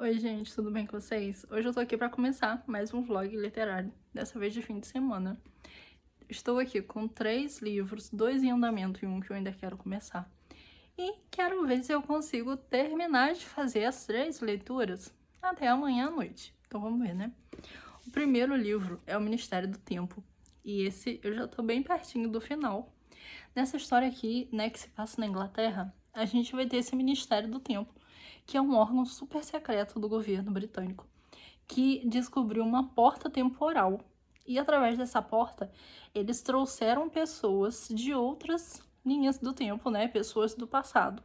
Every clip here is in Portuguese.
Oi, gente, tudo bem com vocês? Hoje eu tô aqui pra começar mais um vlog literário, dessa vez de fim de semana. Estou aqui com 3 livros, 2 em andamento e um que eu ainda quero começar. E quero ver se eu consigo terminar de fazer as 3 leituras até amanhã à noite. Então vamos ver, né? O primeiro livro é O Ministério do Tempo, e esse eu já tô bem pertinho do final. Nessa história aqui, né, que se passa na Inglaterra, a gente vai ter esse Ministério do Tempo, que é um órgão super secreto do governo britânico, que descobriu uma porta temporal. E através dessa porta, eles trouxeram pessoas de outras linhas do tempo, né? Pessoas do passado.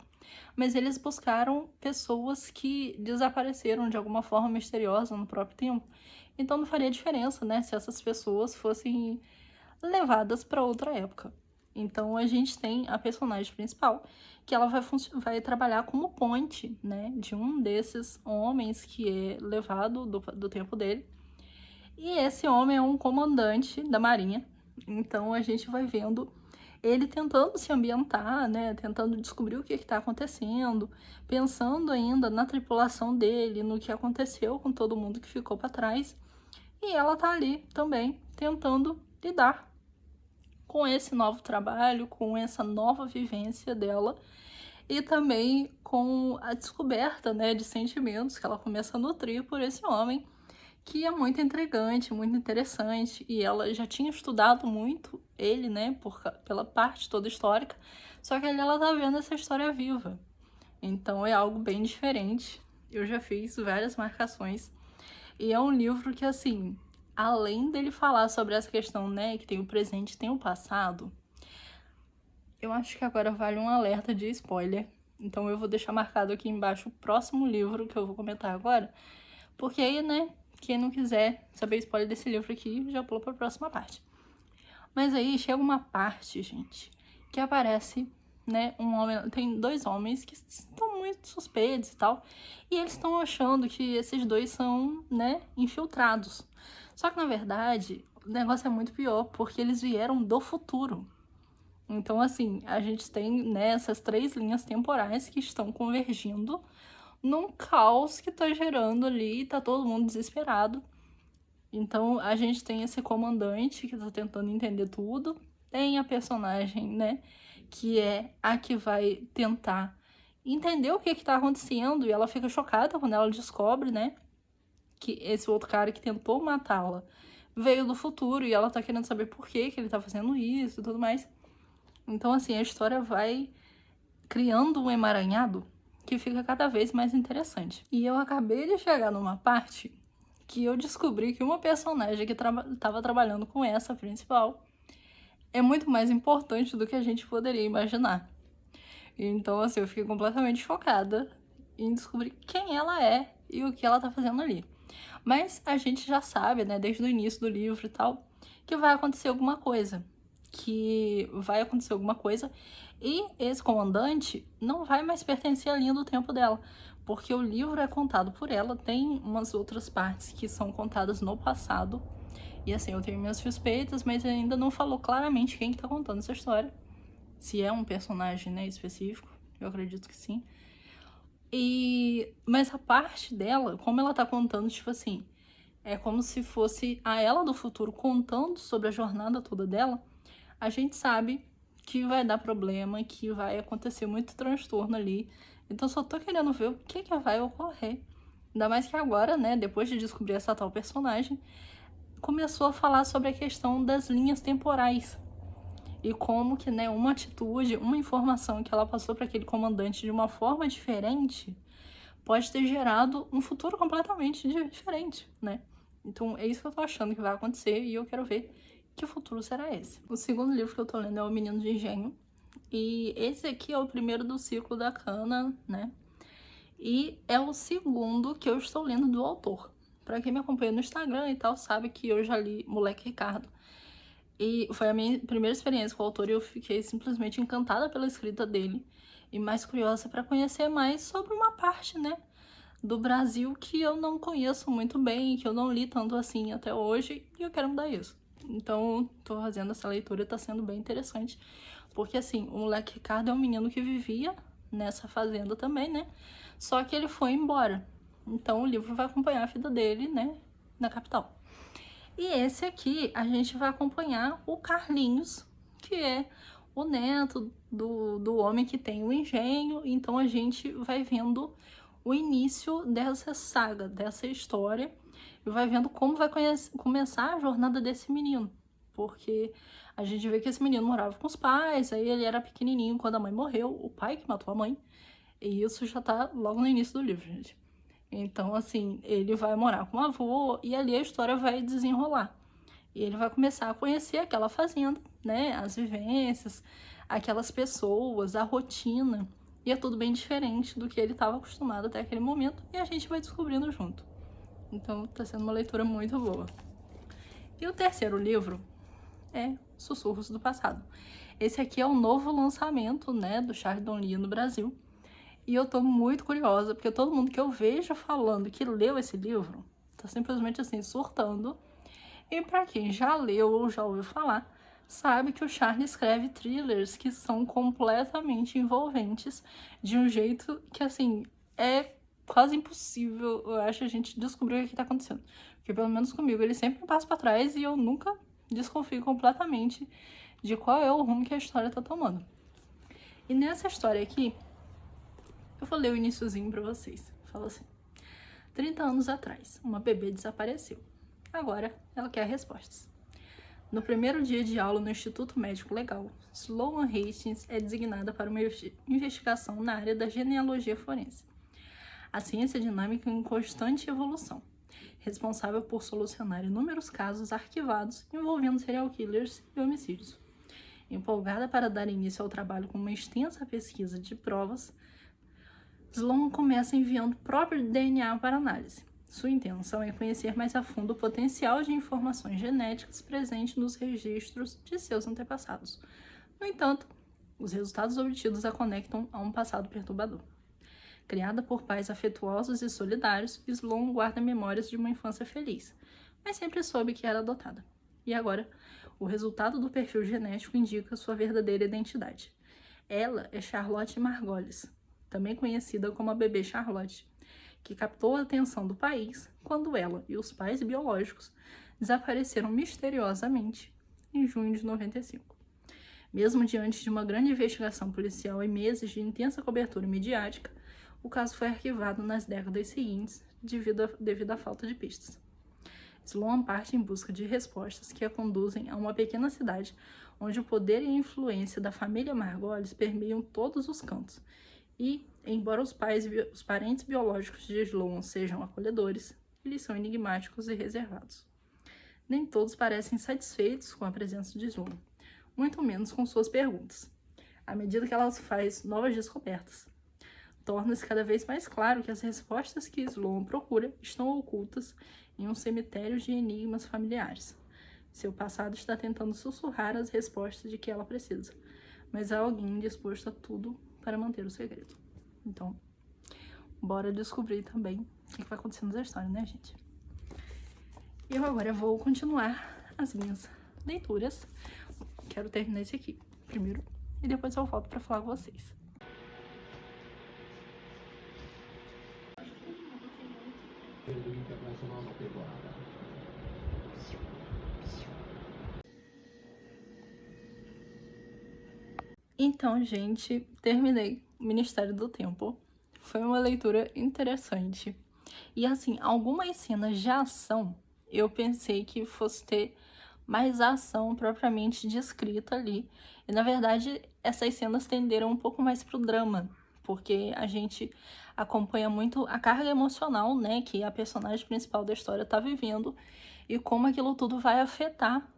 Mas eles buscaram pessoas que desapareceram de alguma forma misteriosa no próprio tempo. Então não faria diferença, né? Se essas pessoas fossem levadas para outra época. Então a gente tem a personagem principal, que ela vai trabalhar como ponte, né, de um desses homens que é levado do tempo dele. E esse homem é um comandante da marinha. Então a gente vai vendo ele tentando se ambientar, né, tentando descobrir o que está acontecendo, pensando ainda na tripulação dele, no que aconteceu com todo mundo que ficou para trás. E ela tá ali também tentando lidar com esse novo trabalho, com essa nova vivência dela e também com a descoberta, né, de sentimentos que ela começa a nutrir por esse homem, que é muito intrigante, muito interessante, e ela já tinha estudado muito ele, né, pela parte toda histórica, só que ali ela tá vendo essa história viva. Então é algo bem diferente. Eu já fiz várias marcações e é um livro que, assim, além dele falar sobre essa questão, né, que tem o presente e tem o passado, eu acho que agora vale um alerta de spoiler. Então eu vou deixar marcado aqui embaixo o próximo livro que eu vou comentar agora, porque aí, né, quem não quiser saber spoiler desse livro aqui, já pula pra próxima parte. Mas aí chega uma parte, gente, que aparece, né, um homem, tem 2 homens que estão muito suspeitos e tal, e eles estão achando que esses 2 são, né, infiltrados. Só que, na verdade, o negócio é muito pior, porque eles vieram do futuro. Então, assim, a gente tem, né, essas 3 linhas temporais que estão convergindo num caos que tá gerando ali, tá todo mundo desesperado. Então, a gente tem esse comandante que tá tentando entender tudo, tem a personagem, né, que é a que vai tentar entender o que tá acontecendo, e ela fica chocada quando ela descobre, né, que esse outro cara que tentou matá-la veio do futuro e ela tá querendo saber por que ele tá fazendo isso e tudo mais. Então, assim, a história vai criando um emaranhado que fica cada vez mais interessante. E eu acabei de chegar numa parte que eu descobri que uma personagem que estava trabalhando com essa principal é muito mais importante do que a gente poderia imaginar. Então, assim, eu fiquei completamente chocada em descobrir quem ela é e o que ela tá fazendo ali. Mas a gente já sabe, né, desde o início do livro e tal, que vai acontecer alguma coisa. E esse comandante não vai mais pertencer à linha do tempo dela, porque o livro é contado por ela, tem umas outras partes que são contadas no passado, e assim, eu tenho minhas suspeitas, mas ainda não falou claramente quem que tá contando essa história, se é um personagem, né, específico, eu acredito que sim. Mas a parte dela, como ela tá contando, tipo assim, é como se fosse a ela do futuro contando sobre a jornada toda dela, a gente sabe que vai dar problema, que vai acontecer muito transtorno ali. Então só tô querendo ver o que vai ocorrer. Ainda mais que agora, né, depois de descobrir essa tal personagem, começou a falar sobre a questão das linhas temporais. E como que, né, uma atitude, uma informação que ela passou para aquele comandante de uma forma diferente pode ter gerado um futuro completamente diferente, né? Então é isso que eu tô achando que vai acontecer e eu quero ver que futuro será esse. O segundo livro que eu tô lendo é O Menino de Engenho. E esse aqui é o primeiro do ciclo da Cana, né? E é o segundo que eu estou lendo do autor. Pra quem me acompanha no Instagram e tal, sabe que eu já li Moleque Ricardo. E foi a minha primeira experiência com o autor e eu fiquei simplesmente encantada pela escrita dele. E mais curiosa para conhecer mais sobre uma parte, né, do Brasil que eu não conheço muito bem, que eu não li tanto assim até hoje, e eu quero mudar isso. Então, tô fazendo essa leitura, tá sendo bem interessante. Porque, assim, o Moleque Ricardo é um menino que vivia nessa fazenda também, né? Só que ele foi embora. Então o livro vai acompanhar a vida dele, né, na capital. E esse aqui a gente vai acompanhar o Carlinhos, que é o neto do homem que tem o engenho. Então a gente vai vendo o início dessa saga, dessa história, e vai vendo como vai começar a jornada desse menino. Porque a gente vê que esse menino morava com os pais, aí ele era pequenininho quando a mãe morreu, o pai que matou a mãe. E isso já tá logo no início do livro, gente. Então, assim, ele vai morar com o avô e ali a história vai desenrolar. E ele vai começar a conhecer aquela fazenda, né? As vivências, aquelas pessoas, a rotina. E é tudo bem diferente do que ele estava acostumado até aquele momento. E a gente vai descobrindo junto. Então, tá sendo uma leitura muito boa. E o terceiro livro é Sussurros do Passado. Esse aqui é o novo lançamento, né, do Charles Donlin no Brasil. E eu tô muito curiosa, porque todo mundo que eu vejo falando que leu esse livro tá simplesmente assim, surtando. E pra quem já leu ou já ouviu falar, sabe que o Charles escreve thrillers que são completamente envolventes, de um jeito que, assim, é quase impossível, eu acho, a gente descobrir o que tá acontecendo. Porque, pelo menos comigo, ele sempre passa pra trás e eu nunca desconfio completamente de qual é o rumo que a história tá tomando. E nessa história aqui, eu vou ler o iniciozinho pra vocês. Fala assim: 30 anos atrás, uma bebê desapareceu. Agora, ela quer respostas. No primeiro dia de aula no Instituto Médico Legal, Sloan Hastings é designada para uma investigação na área da genealogia forense. A ciência dinâmica em constante evolução, responsável por solucionar inúmeros casos arquivados envolvendo serial killers e homicídios. Empolgada para dar início ao trabalho com uma extensa pesquisa de provas, Sloan começa enviando o próprio DNA para análise. Sua intenção é conhecer mais a fundo o potencial de informações genéticas presente nos registros de seus antepassados. No entanto, os resultados obtidos a conectam a um passado perturbador. Criada por pais afetuosos e solidários, Sloan guarda memórias de uma infância feliz, mas sempre soube que era adotada. E agora, o resultado do perfil genético indica sua verdadeira identidade. Ela é Charlotte Margolis, também conhecida como a bebê Charlotte, que captou a atenção do país quando ela e os pais biológicos desapareceram misteriosamente em junho de 95. Mesmo diante de uma grande investigação policial e meses de intensa cobertura midiática, o caso foi arquivado nas décadas seguintes devido à falta de pistas. Sloan parte em busca de respostas que a conduzem a uma pequena cidade onde o poder e a influência da família Margolis permeiam todos os cantos. E, embora os parentes biológicos de Sloan sejam acolhedores, eles são enigmáticos e reservados. Nem todos parecem satisfeitos com a presença de Sloan, muito menos com suas perguntas. À medida que ela faz novas descobertas, torna-se cada vez mais claro que as respostas que Sloan procura estão ocultas em um cemitério de enigmas familiares. Seu passado está tentando sussurrar as respostas de que ela precisa, mas há alguém disposto a tudo para manter o segredo. Então, bora descobrir também o que vai acontecendo na história, né, gente? Eu agora vou continuar as minhas leituras. Quero terminar esse aqui primeiro e depois eu volto para falar com vocês. Então, gente, terminei o Ministério do Tempo. Foi uma leitura interessante. E, assim, algumas cenas de ação, eu pensei que fosse ter mais ação propriamente descrita ali. E, na verdade, essas cenas tenderam um pouco mais pro drama, porque a gente acompanha muito a carga emocional, né, que a personagem principal da história tá vivendo e como aquilo tudo vai afetar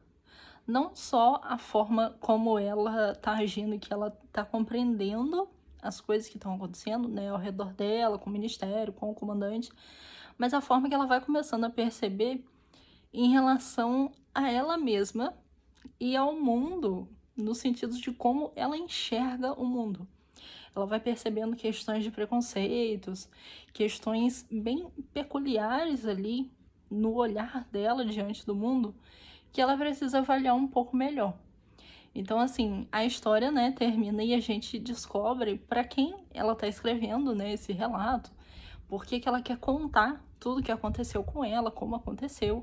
não só a forma como ela tá agindo, que ela tá compreendendo as coisas que estão acontecendo, né, ao redor dela, com o ministério, com o comandante, mas a forma que ela vai começando a perceber em relação a ela mesma e ao mundo, no sentido de como ela enxerga o mundo. Ela vai percebendo questões de preconceitos, questões bem peculiares ali no olhar dela diante do mundo, que ela precisa avaliar um pouco melhor. Então, assim, a história, né, termina e a gente descobre para quem ela tá escrevendo, né, esse relato, por que que ela quer contar tudo que aconteceu com ela, como aconteceu,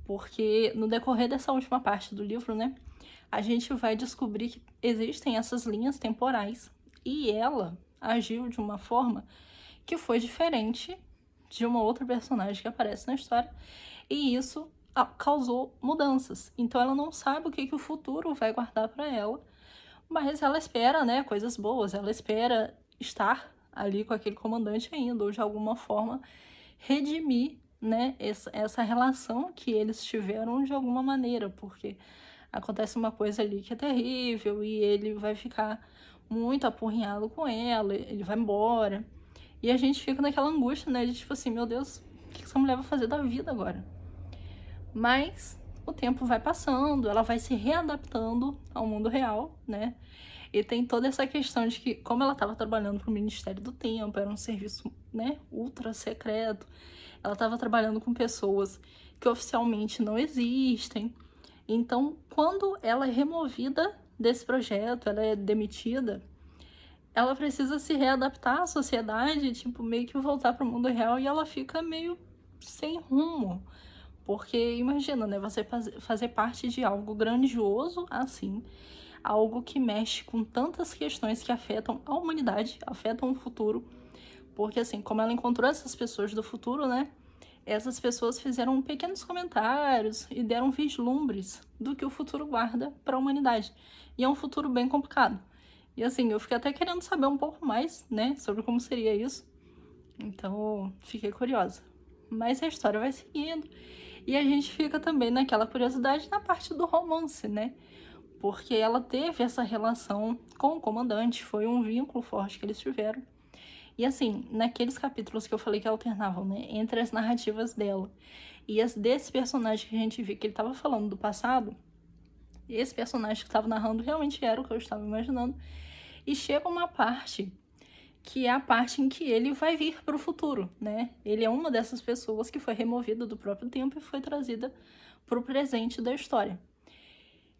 porque no decorrer dessa última parte do livro, né, a gente vai descobrir que existem essas linhas temporais e ela agiu de uma forma que foi diferente de uma outra personagem que aparece na história, e isso causou mudanças. Então ela não sabe o que que o futuro vai guardar para ela, mas ela espera, né, coisas boas, ela espera estar ali com aquele comandante ainda, ou de alguma forma redimir, né, essa relação que eles tiveram de alguma maneira, porque acontece uma coisa ali que é terrível e ele vai ficar muito apurrinhado com ela, ele vai embora. E a gente fica naquela angústia, né, de tipo assim, meu Deus, o que essa mulher vai fazer da vida agora? Mas o tempo vai passando, ela vai se readaptando ao mundo real, né? E tem toda essa questão de que, como ela estava trabalhando para o Ministério do Tempo, era um serviço, né, ultra secreto, ela estava trabalhando com pessoas que oficialmente não existem. Então, quando ela é removida desse projeto, ela é demitida, ela precisa se readaptar à sociedade, tipo, meio que voltar para o mundo real, e ela fica meio sem rumo. Porque imagina, né, você fazer parte de algo grandioso assim, algo que mexe com tantas questões que afetam a humanidade, afetam o futuro. Porque assim, como ela encontrou essas pessoas do futuro, né, essas pessoas fizeram pequenos comentários e deram vislumbres do que o futuro guarda para a humanidade. E é um futuro bem complicado. E assim, eu fiquei até querendo saber um pouco mais, né, sobre como seria isso. Então, fiquei curiosa. Mas a história vai seguindo. E a gente fica também naquela curiosidade na parte do romance, né? Porque ela teve essa relação com o comandante, foi um vínculo forte que eles tiveram. E assim, naqueles capítulos que eu falei que alternavam, né, entre as narrativas dela e as desse personagem que a gente viu que ele estava falando do passado, esse personagem que estava narrando realmente era o que eu estava imaginando. E chega uma parte que é a parte em que ele vai vir para o futuro, né? Ele é uma dessas pessoas que foi removida do próprio tempo e foi trazida para o presente da história.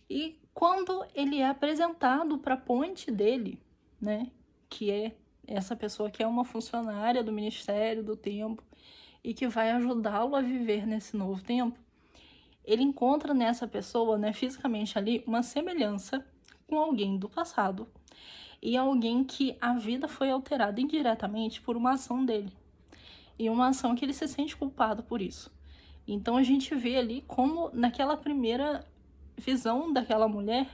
E quando ele é apresentado para a ponte dele, né, que é essa pessoa que é uma funcionária do Ministério do Tempo e que vai ajudá-lo a viver nesse novo tempo, ele encontra nessa pessoa, né, fisicamente ali, uma semelhança com alguém do passado e alguém que a vida foi alterada indiretamente por uma ação dele. E uma ação que ele se sente culpado por isso. Então a gente vê ali como naquela primeira visão daquela mulher,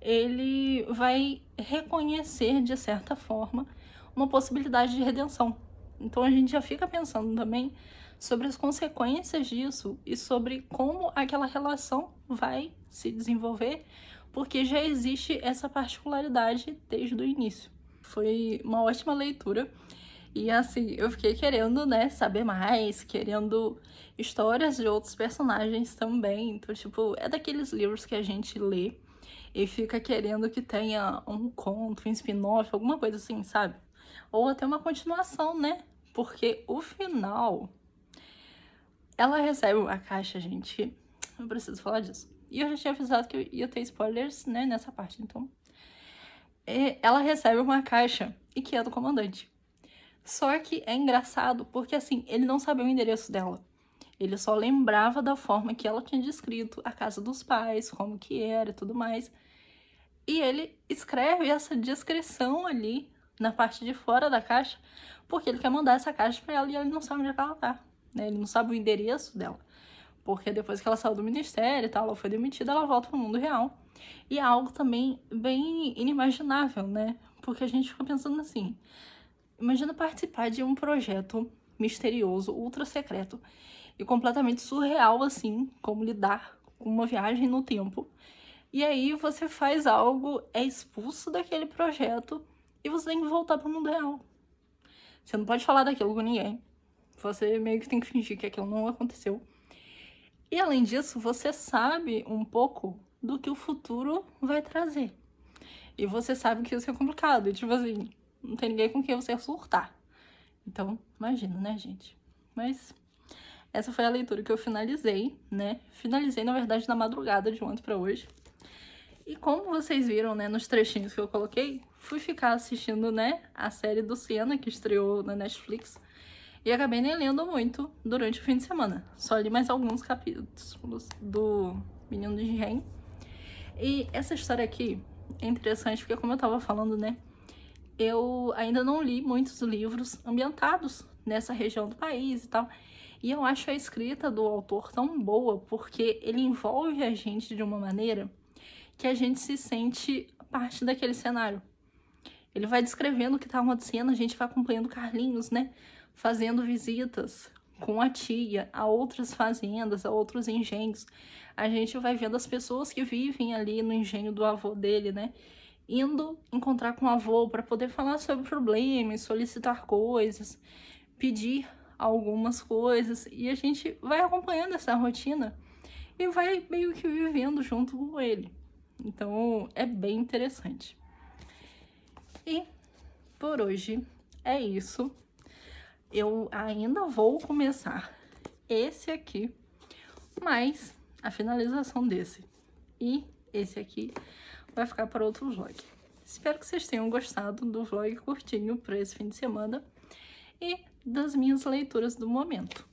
ele vai reconhecer, de certa forma, uma possibilidade de redenção. Então a gente já fica pensando também sobre as consequências disso e sobre como aquela relação vai se desenvolver, porque já existe essa particularidade desde o início. Foi uma ótima leitura e assim, eu fiquei querendo, né, saber mais, querendo histórias de outros personagens também. Então, tipo, é daqueles livros que a gente lê e fica querendo que tenha um conto, um spin-off, alguma coisa assim, sabe? Ou até uma continuação, né? Porque o final, ela recebe uma caixa, gente. Eu preciso falar disso. E eu já tinha avisado que eu ia ter spoilers, né, nessa parte, então. Ela recebe uma caixa e que é do comandante. Só que é engraçado porque, assim, ele não sabia o endereço dela. Ele só lembrava da forma que ela tinha descrito a casa dos pais, como que era e tudo mais. E ele escreve essa descrição ali na parte de fora da caixa porque ele quer mandar essa caixa pra ela e ele não sabe onde é que ela tá, né? Ele não sabe o endereço dela. Porque depois que ela saiu do ministério e tal, ela foi demitida, ela volta pro mundo real. E é algo também bem inimaginável, né? Porque a gente fica pensando assim, imagina participar de um projeto misterioso, ultra secreto e completamente surreal, assim, como lidar com uma viagem no tempo. E aí você faz algo, é expulso daquele projeto e você tem que voltar pro mundo real. Você não pode falar daquilo com ninguém. Você meio que tem que fingir que aquilo não aconteceu. E além disso, você sabe um pouco do que o futuro vai trazer. E você sabe que isso é complicado. E tipo assim, não tem ninguém com quem você surtar. Então, imagina, né, gente? Mas essa foi a leitura que eu finalizei, né? Finalizei, na verdade, na madrugada de ontem pra hoje. E como vocês viram, né, nos trechinhos que eu coloquei, fui ficar assistindo, né, a série do Siena, que estreou na Netflix. E acabei nem lendo muito durante o fim de semana. Só li mais alguns capítulos do Menino do Engenho. E essa história aqui é interessante porque, como eu tava falando, né? Eu ainda não li muitos livros ambientados nessa região do país e tal. E eu acho a escrita do autor tão boa porque ele envolve a gente de uma maneira que a gente se sente parte daquele cenário. Ele vai descrevendo o que tá acontecendo, a gente vai acompanhando Carlinhos, né? Fazendo visitas com a tia a outras fazendas, a outros engenhos. A gente vai vendo as pessoas que vivem ali no engenho do avô dele, né? Indo encontrar com o avô para poder falar sobre problemas, solicitar coisas, pedir algumas coisas. E a gente vai acompanhando essa rotina e vai meio que vivendo junto com ele. Então é bem interessante. E por hoje é isso. Eu ainda vou começar esse aqui, mas a finalização desse e esse aqui vai ficar para outro vlog. Espero que vocês tenham gostado do vlog curtinho para esse fim de semana e das minhas leituras do momento.